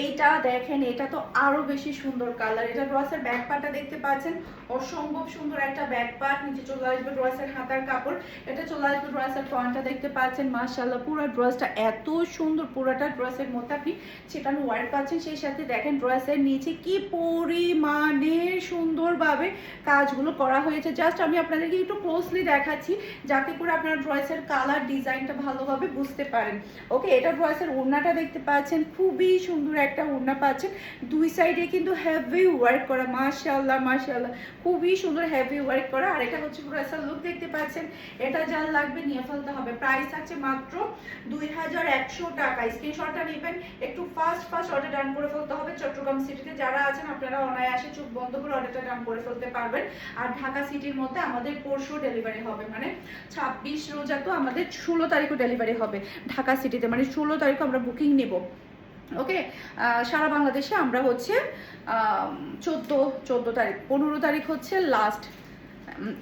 এইটা দেখেন, এটা তো আরো বেশি সুন্দর কালার। এটা ড্রেসের ব্যাক পার্টটা দেখতে পাচ্ছেন, অসম্ভব সুন্দর একটা ব্যাক পার্ট। নিচে চলে আসবে ড্রেসের হাতার কাপড়, এটা চলে আসবে ড্রেসের ফ্রন্টটা দেখতে পাচ্ছেন। মাশাআল্লাহ, পুরো ড্রেসটা এত সুন্দর, পুরোটা ড্রেসের মধ্যে আপনি ছিটানো ওয়ার্ক পাচ্ছেন। সেই সাথে দেখেন ড্রেসের নিচে কি পরিমাণে সুন্দরভাবে কাজগুলো করা হয়েছে। জাস্ট আমি আপনাদেরকে একটু ক্লোজলি দেখাচ্ছি যাতে করে আপনারা ড্রেসের কালার ডিজাইনটা ভালোভাবে বুঝতে পারেন। ওকে, এটা ড্রেসের ওড়নাটা দেখতে পাচ্ছেন, খুবই সুন্দর একটা ওড়না পাচ্ছেন। দুই সাইডে কিন্তু হেভি ওয়ার্ক করা, মাশাআল্লাহ মাশাআল্লাহ, খুবই সুন্দর হেভি ওয়ার্ক করা। আর এটা হচ্ছে ড্রেসের লুক দেখতে পাচ্ছেন। এটা যার লাগবে নিয়ে ফেলতে হবে। প্রাইস থাকছে মাত্র 2100 টাকা। স্ক্রিনশটটা নেবেন, একটু ফাস্ট অর্ডার ডান করে ফেলতে হবে। চট্টগ্রাম সিটিতে যারা আছেন আপনারা অনায়াসে চোখ বন্ধ করে অর্ডারটা ডান করে ফেলতে পারবেন। আর ঢাকা সিটির মধ্যে আমাদের পরশু ডেলিভারি হবে, মানে 26 রোজা তো আমাদের 16 তারিখও ডেলিভারি হবে ঢাকা সিটিতে, মানে 16 তারিখও আমরা বুকিং নেব। ওকে, সারা বাংলাদেশে আমরা হচ্ছে 14 তারিখ, 15 তারিখ হচ্ছে লাস্ট।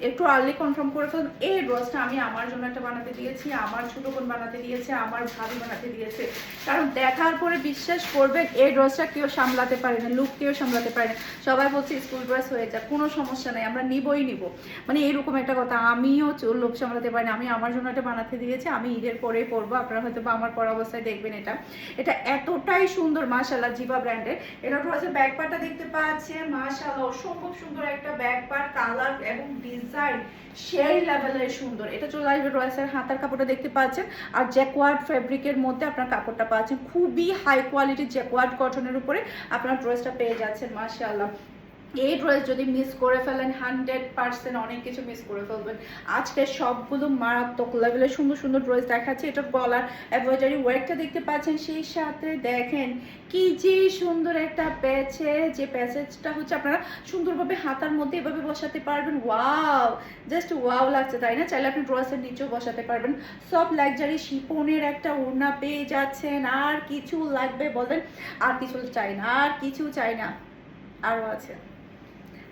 একটু আর্লি কনফার্ম করে ফেলুন। এই ড্রেসটা আমি আমার জন্য একটা বানাতে দিয়েছি, আমার ছোট বোন বানাতে দিয়েছে, আমার ভাবি বানাতে দিয়েছে। কারণ দেখার পরে বিশ্বাস করবেন এই ড্রেসটা কেউ সামলাতে পারে না, লুক কেউ সামলাতে পারে না। সবাই বলছে স্কুল ড্রেস হয়ে যায়, কোনো সমস্যা নেই, আমরা নিবই নিব, মানে এরকম একটা কথা। আমিও লোক সামলাতে পারি না, আমি আমার জন্য এটা বানাতে দিয়েছি, আমি ঈদের পরেই পরবো। আপনারা হয়তো বা আমার পরা অবস্থায় দেখবেন। এটা এতটাই সুন্দর, মাশাআল্লাহ, জিবা ব্র্যান্ডের। এটা ড্রেসের ব্যাক পার্টটা দেখতে পাচ্ছেন, মাশাআল্লাহ, অসম্ভব সুন্দর একটা ব্যাক পার্ট, কালার এবং ডিজাইন সেই লেভেলের সুন্দর। এটা চলে আসবে ড্রেসের হাতার কাপড়টা দেখতে পাচ্ছেন। আর জ্যাকওয়ার্ড ফেব্রিকের মধ্যে আপনার কাপড়টা পাচ্ছেন, খুবই হাই কোয়ালিটির জ্যাকওয়ার্ড কটনের উপরে আপনার ড্রেসটা পেয়ে যাচ্ছেন। মাশাআল্লাহ, এই ড্রেস যদি মিস করে ফেলেন 100% অনেক কিছু মিস করে ফেলবেন। আজকে সবগুলো মারাত্মক লেভেলের সুন্দর সুন্দর ড্রেস দেখাচ্ছে। এটা গলার এমব্রয়ডারি ওয়ার্কটা দেখতে পাচ্ছেন, সেই সাথে দেখেন কি যে সুন্দর একটা প্যাচেজ। যে প্যাচেজটা হচ্ছে আপনারা সুন্দরভাবে হাতার মধ্যে এভাবে বসাতে পারবেন। ওয়াও, জাস্ট ওয়াও লাগছে, তাই না? চাইলে আপনি ড্রেসের নিচেও বসাতে পারবেন। সব লাক্সারি শিপনের একটা ওড়না পেয়ে যাচ্ছেন। আর কিছু লাগবে বলেন? আর কিছু চাই না, আর কিছু চাই না, আরও আছে।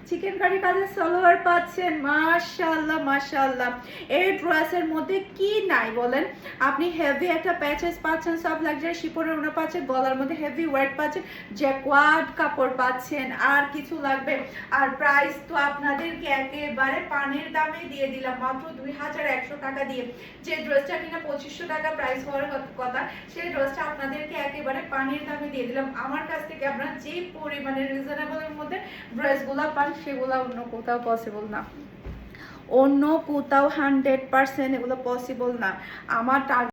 চিকেন কারি কাজের সালোয়ার পাচ্ছেন, মাশাআল্লাহ মাশাআল্লাহ। এই ড্রেসের মধ্যে কি নাই বলেন? আপনি হেভি একটা প্যাচেস পাচ্ছেন, সব লাক্সারি শিপনের ওড়না পাচ্ছেন, গলার মধ্যে হেভি ওয়ার্ক পাচ্ছেন, জ্যাকওয়ার্ড কাপড় পাচ্ছেন। আর কিছু লাগবে? আর প্রাইস তো আপনাদেরকে একেবারে পানির দামে দিয়ে দিলাম, মাত্র 2100 টাকা দিয়ে। যে ড্রেসটা কিনা 2500 টাকা প্রাইস হওয়ার কথা, সেই ড্রেসটা আপনাদেরকে একেবারে পানির দামে দিয়ে দিলাম। আমার কাছ থেকে আপনারা যে পরিমাণে রিজনেবলের মধ্যে ড্রেসগুলো পান সেগুলো অন্য কোথাও পসিবল না, অন্য কোথাও 100% এগুলো পসিবল না। আমার